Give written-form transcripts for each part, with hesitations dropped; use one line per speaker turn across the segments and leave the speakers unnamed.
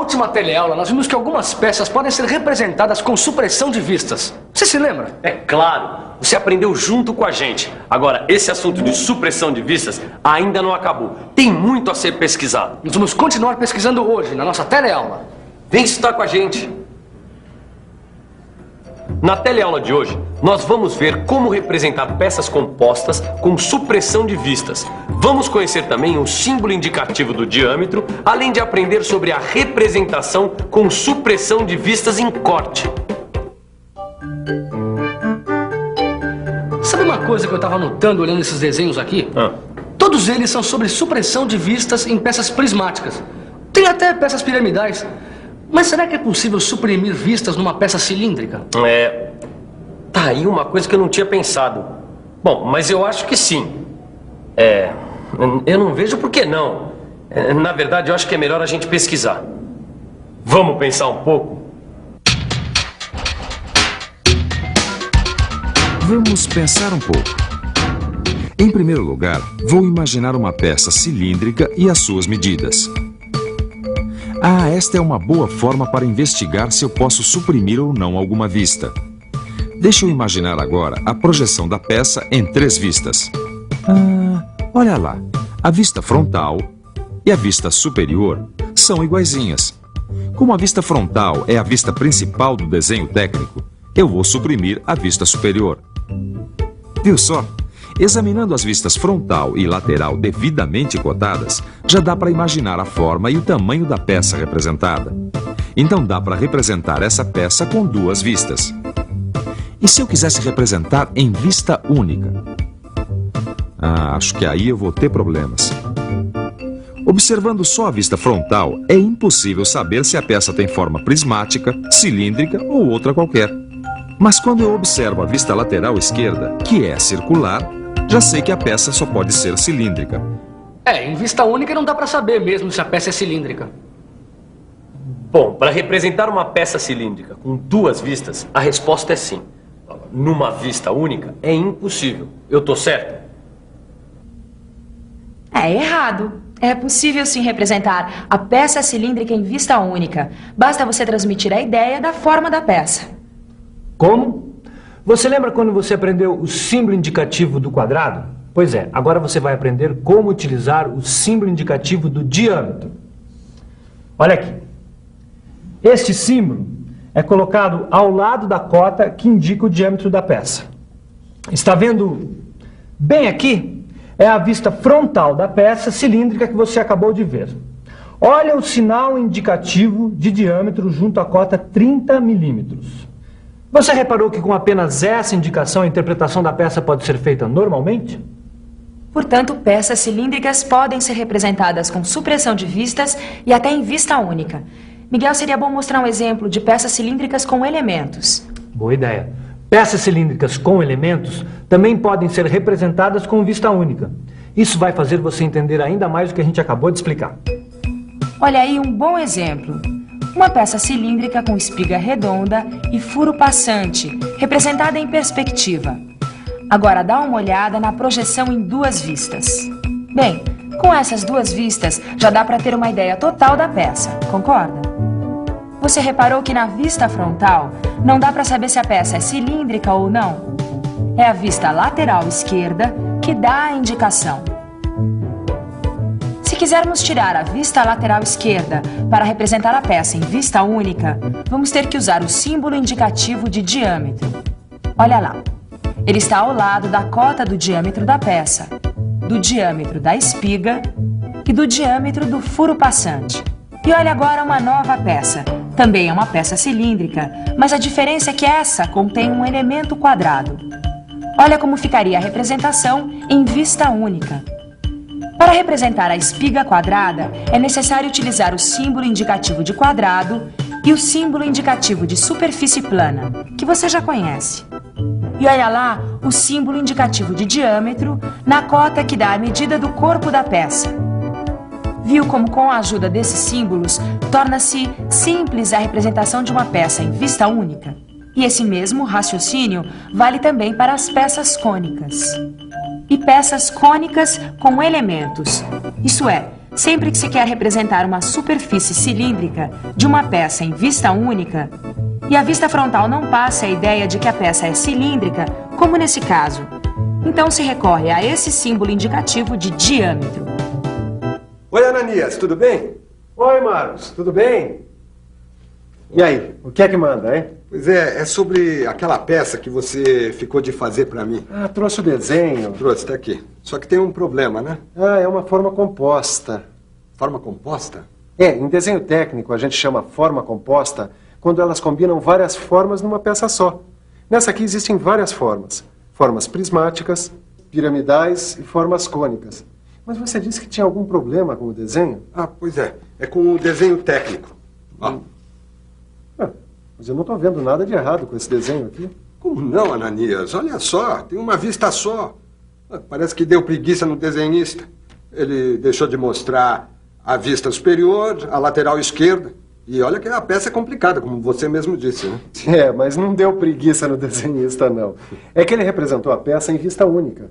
última teleaula, nós vimos que algumas peças podem ser representadas com supressão de vistas. Você se lembra?
É claro. Você aprendeu junto com a gente. Agora, esse assunto de supressão de vistas ainda não acabou. Tem muito a ser pesquisado.
Nós vamos continuar pesquisando hoje, na nossa teleaula.
Vem estar com a gente. Na teleaula de hoje, nós vamos ver como representar peças compostas com supressão de vistas. Vamos conhecer também o símbolo indicativo do diâmetro, além de aprender sobre a representação com supressão de vistas em corte.
Sabe uma coisa que eu estava notando olhando esses desenhos aqui? Todos eles são sobre supressão de vistas em peças prismáticas. Tem até peças piramidais. Mas será que é possível suprimir vistas numa peça cilíndrica?
Tá aí uma coisa que eu não tinha pensado. Bom, mas eu acho que sim. Eu não vejo por que não. Na verdade, eu acho que é melhor a gente pesquisar. Vamos pensar um pouco?
Vamos pensar um pouco. Em primeiro lugar, vou imaginar uma peça cilíndrica e as suas medidas. Esta é uma boa forma para investigar se eu posso suprimir ou não alguma vista. Deixa eu imaginar agora a projeção da peça em 3 vistas. Olha lá, a vista frontal e a vista superior são iguaizinhas. Como a vista frontal é a vista principal do desenho técnico, eu vou suprimir a vista superior. Viu só? Examinando as vistas frontal e lateral devidamente cotadas, já dá para imaginar a forma e o tamanho da peça representada. Então dá para representar essa peça com 2 vistas. E se eu quisesse representar em vista única? Acho que aí eu vou ter problemas. Observando só a vista frontal, é impossível saber se a peça tem forma prismática, cilíndrica ou outra qualquer. Mas quando eu observo a vista lateral esquerda, que é circular, já sei que a peça só pode ser cilíndrica.
Em vista única não dá para saber mesmo se a peça é cilíndrica.
Bom, para representar uma peça cilíndrica com 2 vistas, a resposta é sim. Numa vista única, é impossível. Eu tô certo?
É errado. É possível sim representar a peça cilíndrica em vista única. Basta você transmitir a ideia da forma da peça.
Como? Você lembra quando você aprendeu o símbolo indicativo do quadrado? Pois é, agora você vai aprender como utilizar o símbolo indicativo do diâmetro. Olha aqui. Este símbolo é colocado ao lado da cota que indica o diâmetro da peça. Está vendo bem aqui? É a vista frontal da peça cilíndrica que você acabou de ver. Olha o sinal indicativo de diâmetro junto à cota 30 milímetros. Você reparou que com apenas essa indicação a interpretação da peça pode ser feita normalmente?
Portanto, peças cilíndricas podem ser representadas com supressão de vistas e até em vista única. Miguel, seria bom mostrar um exemplo de peças cilíndricas com elementos.
Boa ideia. Peças cilíndricas com elementos também podem ser representadas com vista única. Isso vai fazer você entender ainda mais o que a gente acabou de explicar.
Olha aí um bom exemplo. Uma peça cilíndrica com espiga redonda e furo passante, representada em perspectiva. Agora dá uma olhada na projeção em 2 vistas. Bem, com essas 2 vistas já dá para ter uma ideia total da peça, concorda? Você reparou que na vista frontal não dá para saber se a peça é cilíndrica ou não? É a vista lateral esquerda que dá a indicação. Se quisermos tirar a vista lateral esquerda para representar a peça em vista única, vamos ter que usar o símbolo indicativo de diâmetro. Olha lá, ele está ao lado da cota do diâmetro da peça, do diâmetro da espiga e do diâmetro do furo passante. E olha agora uma nova peça. Também é uma peça cilíndrica, mas a diferença é que essa contém um elemento quadrado. Olha como ficaria a representação em vista única. Para representar a espiga quadrada, é necessário utilizar o símbolo indicativo de quadrado e o símbolo indicativo de superfície plana, que você já conhece. E olha lá o símbolo indicativo de diâmetro na cota que dá a medida do corpo da peça. Viu como com a ajuda desses símbolos torna-se simples a representação de uma peça em vista única? E esse mesmo raciocínio vale também para as peças cônicas. E peças cônicas com elementos, isto é, sempre que se quer representar uma superfície cilíndrica de uma peça em vista única, e a vista frontal não passa a ideia de que a peça é cilíndrica, como nesse caso, então se recorre a esse símbolo indicativo de diâmetro.
Oi, Ananias, tudo bem?
Oi, Marcos, tudo bem? E aí, o que é que manda, hein?
Pois é sobre aquela peça que você ficou de fazer pra mim.
Ah, trouxe o desenho.
Trouxe, tá aqui. Só que tem um problema, né?
Ah, é uma forma composta.
Forma composta?
É, em desenho técnico a gente chama forma composta quando elas combinam várias formas numa peça só. Nessa aqui existem várias formas. Formas prismáticas, piramidais e formas cônicas. Mas você disse que tinha algum problema com o desenho?
Ah, pois é. É com o desenho técnico. Ó.
Mas eu não estou vendo nada de errado com esse desenho aqui.
Como não, Ananias? Olha só, tem uma vista só. Parece que deu preguiça no desenhista. Ele deixou de mostrar a vista superior, a lateral esquerda. E olha que a peça é complicada, como você mesmo disse, né?
É, mas não deu preguiça no desenhista, não. É que ele representou a peça em vista única.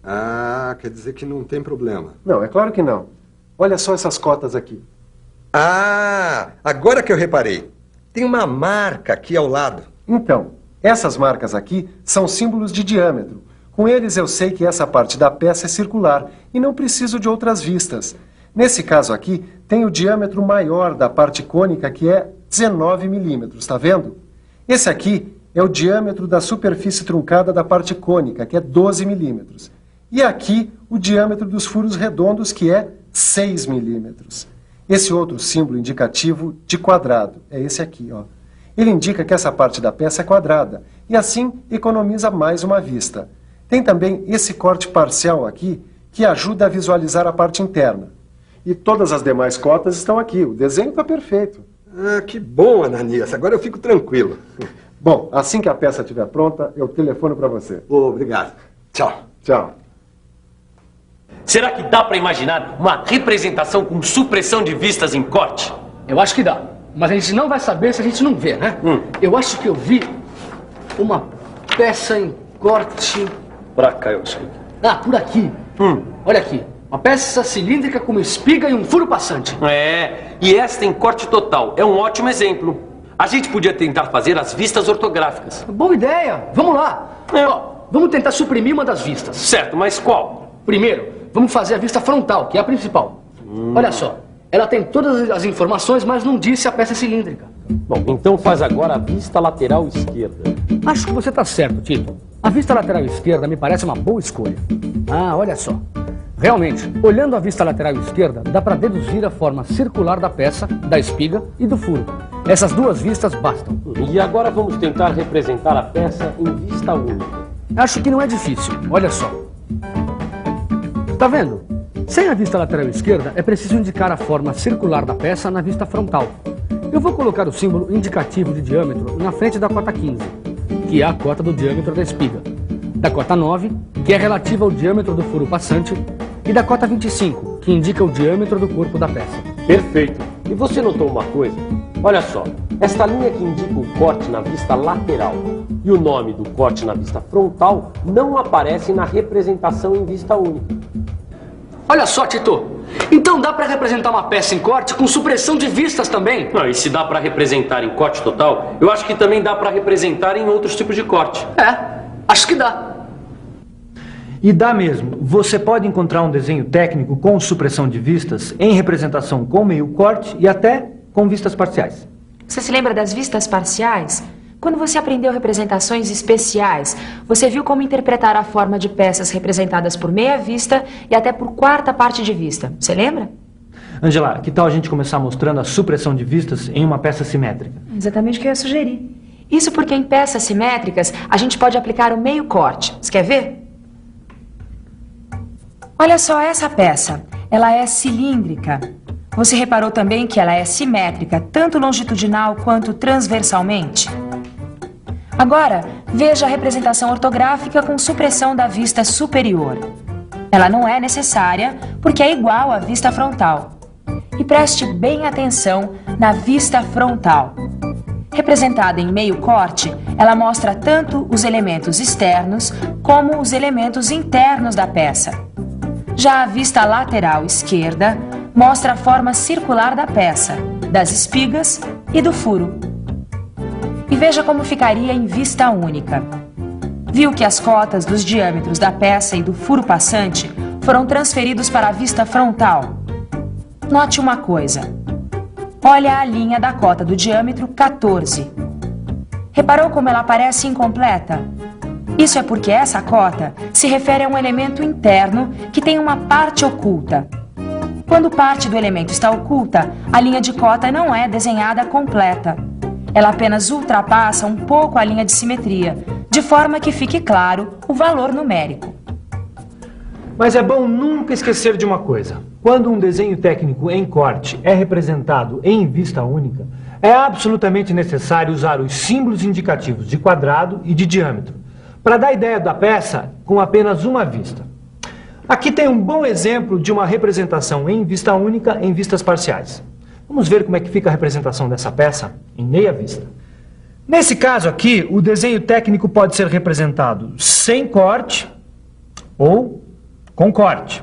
Ah, quer dizer que não tem problema.
Não, é claro que não. Olha só essas cotas aqui.
Ah, agora que eu reparei. Tem uma marca aqui ao lado.
Então, essas marcas aqui são símbolos de diâmetro. Com eles eu sei que essa parte da peça é circular e não preciso de outras vistas. Nesse caso aqui, tem o diâmetro maior da parte cônica, que é 19 milímetros, está vendo? Esse aqui é o diâmetro da superfície truncada da parte cônica, que é 12 milímetros. E aqui, o diâmetro dos furos redondos, que é 6 milímetros. Esse outro símbolo indicativo de quadrado é esse aqui, ó. Ele indica que essa parte da peça é quadrada e assim economiza mais uma vista. Tem também esse corte parcial aqui que ajuda a visualizar a parte interna. E todas as demais cotas estão aqui. O desenho está perfeito.
Ah, que bom, Ananias. Agora eu fico tranquilo.
Bom, assim que a peça estiver pronta, eu telefono para você.
Obrigado. Tchau.
Tchau.
Será que dá para imaginar uma representação com supressão de vistas em corte?
Eu acho que dá. Mas a gente não vai saber se a gente não vê, né? Eu acho que eu vi uma peça em corte...
Pra cá, eu acho.
Ah, por aqui. Olha aqui. Uma peça cilíndrica com uma espiga e um furo passante.
É, e esta em corte total é um ótimo exemplo. A gente podia tentar fazer as vistas ortográficas.
Boa ideia. Vamos lá. Ó, vamos tentar suprimir uma das vistas.
Certo, mas qual?
Primeiro, vamos fazer a vista frontal, que é a principal. Olha só. Ela tem todas as informações, mas não disse a peça cilíndrica.
Bom, então faz agora a vista lateral esquerda.
Acho que você está certo, Tito. A vista lateral esquerda me parece uma boa escolha. Ah, olha só. Realmente, olhando a vista lateral esquerda, dá para deduzir a forma circular da peça, da espiga e do furo. Essas duas vistas bastam.
E agora vamos tentar representar a peça em vista única.
Acho que não é difícil. Olha só. Tá vendo? Sem a vista lateral esquerda, é preciso indicar a forma circular da peça na vista frontal. Eu vou colocar o símbolo indicativo de diâmetro na frente da cota 15, que é a cota do diâmetro da espiga, da cota 9, que é relativa ao diâmetro do furo passante, e da cota 25, que indica o diâmetro do corpo da peça.
Perfeito. E você notou uma coisa? Olha só, esta linha que indica o corte na vista lateral e o nome do corte na vista frontal não aparecem na representação em vista única.
Olha só, Tito. Então dá para representar uma peça em corte com supressão de vistas também?
Não, e se dá para representar em corte total, eu acho que também dá para representar em outros tipos de corte.
É, acho que dá.
E dá mesmo. Você pode encontrar um desenho técnico com supressão de vistas em representação com meio corte e até com vistas parciais.
Você se lembra das vistas parciais? Quando você aprendeu representações especiais, você viu como interpretar a forma de peças representadas por meia vista e até por quarta parte de vista. Você lembra?
Angela, que tal a gente começar mostrando a supressão de vistas em uma peça simétrica?
Exatamente o que eu ia sugerir. Isso porque em peças simétricas a gente pode aplicar o meio corte. Você quer ver? Olha só essa peça. Ela é cilíndrica. Você reparou também que ela é simétrica, tanto longitudinal quanto transversalmente? Agora, veja a representação ortográfica com supressão da vista superior. Ela não é necessária porque é igual à vista frontal. E preste bem atenção na vista frontal. Representada em meio corte, ela mostra tanto os elementos externos como os elementos internos da peça. Já a vista lateral esquerda mostra a forma circular da peça, das espigas e do furo. E veja como ficaria em vista única. Viu que as cotas dos diâmetros da peça e do furo passante foram transferidos para a vista frontal. Note uma coisa. Olha a linha da cota do diâmetro 14. Reparou como ela parece incompleta? Isso é porque essa cota se refere a um elemento interno que tem uma parte oculta. Quando parte do elemento está oculta, a linha de cota não é desenhada completa. Ela apenas ultrapassa um pouco a linha de simetria, de forma que fique claro o valor numérico.
Mas é bom nunca esquecer de uma coisa. Quando um desenho técnico em corte é representado em vista única, é absolutamente necessário usar os símbolos indicativos de quadrado e de diâmetro, para dar ideia da peça com apenas uma vista. Aqui tem um bom exemplo de uma representação em vista única em vistas parciais. Vamos ver como é que fica a representação dessa peça em meia vista. Nesse caso aqui, o desenho técnico pode ser representado sem corte ou com corte.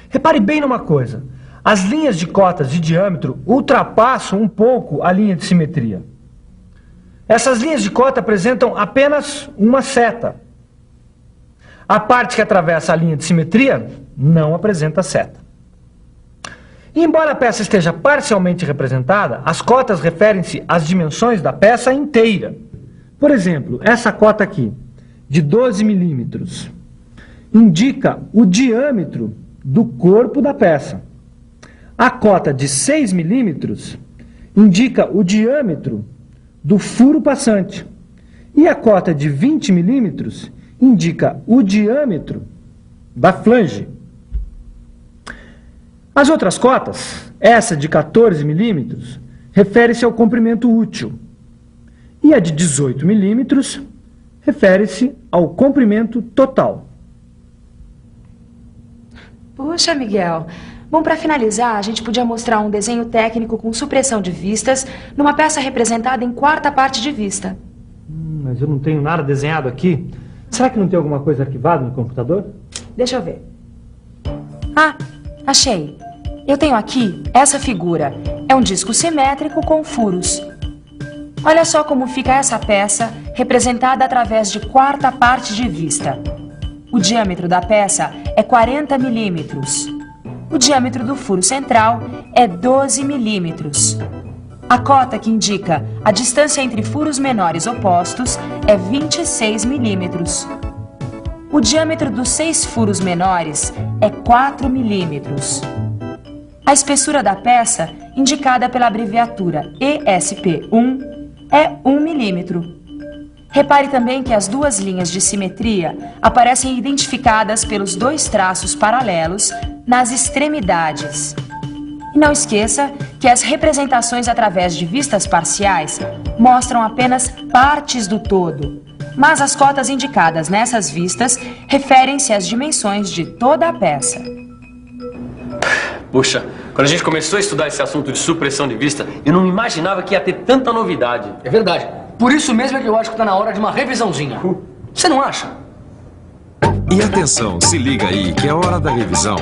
Repare bem numa coisa. As linhas de cotas de diâmetro ultrapassam um pouco a linha de simetria. Essas linhas de cota apresentam apenas uma seta. A parte que atravessa a linha de simetria não apresenta seta. E embora a peça esteja parcialmente representada, as cotas referem-se às dimensões da peça inteira. Por exemplo, essa cota aqui, de 12 milímetros, indica o diâmetro do corpo da peça. A cota de 6 milímetros indica o diâmetro do furo passante. E a cota de 20 milímetros indica o diâmetro da flange. As outras cotas, essa de 14 milímetros, refere-se ao comprimento útil. E a de 18 milímetros refere-se ao comprimento total.
Puxa, Miguel. Bom, para finalizar, a gente podia mostrar um desenho técnico com supressão de vistas numa peça representada em quarta parte de vista.
Mas eu não tenho nada desenhado aqui. Será que não tem alguma coisa arquivada no computador?
Deixa eu ver. Ah, achei. Eu tenho aqui essa figura. É um disco simétrico com furos. Olha só como fica essa peça representada através de quarta parte de vista. O diâmetro da peça é 40 milímetros. O diâmetro do furo central é 12 milímetros. A cota que indica a distância entre furos menores opostos é 26 milímetros. O diâmetro dos 6 furos menores é 4 milímetros. A espessura da peça, indicada pela abreviatura ESP1, é 1 milímetro. Repare também que as duas linhas de simetria aparecem identificadas pelos 2 traços paralelos nas extremidades. E não esqueça que as representações através de vistas parciais mostram apenas partes do todo, mas as cotas indicadas nessas vistas referem-se às dimensões de toda a peça.
Puxa, quando a gente começou a estudar esse assunto de supressão de vista, eu não imaginava que ia ter tanta novidade.
É verdade. Por isso mesmo é que eu acho que está na hora de uma revisãozinha. Você não acha?
E atenção, se liga aí que é hora da revisão.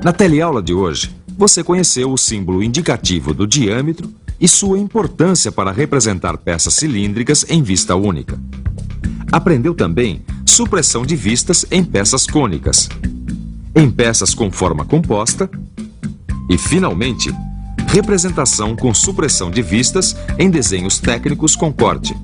Na teleaula de hoje, você conheceu o símbolo indicativo do diâmetro e sua importância para representar peças cilíndricas em vista única. Aprendeu também supressão de vistas em peças cônicas, em peças com forma composta e, finalmente, representação com supressão de vistas em desenhos técnicos com corte.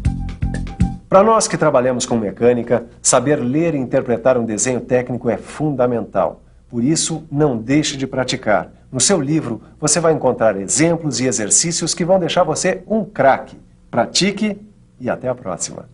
Para nós que trabalhamos com mecânica, saber ler e interpretar um desenho técnico é fundamental. Por isso, não deixe de praticar. No seu livro, você vai encontrar exemplos e exercícios que vão deixar você um craque. Pratique e até a próxima.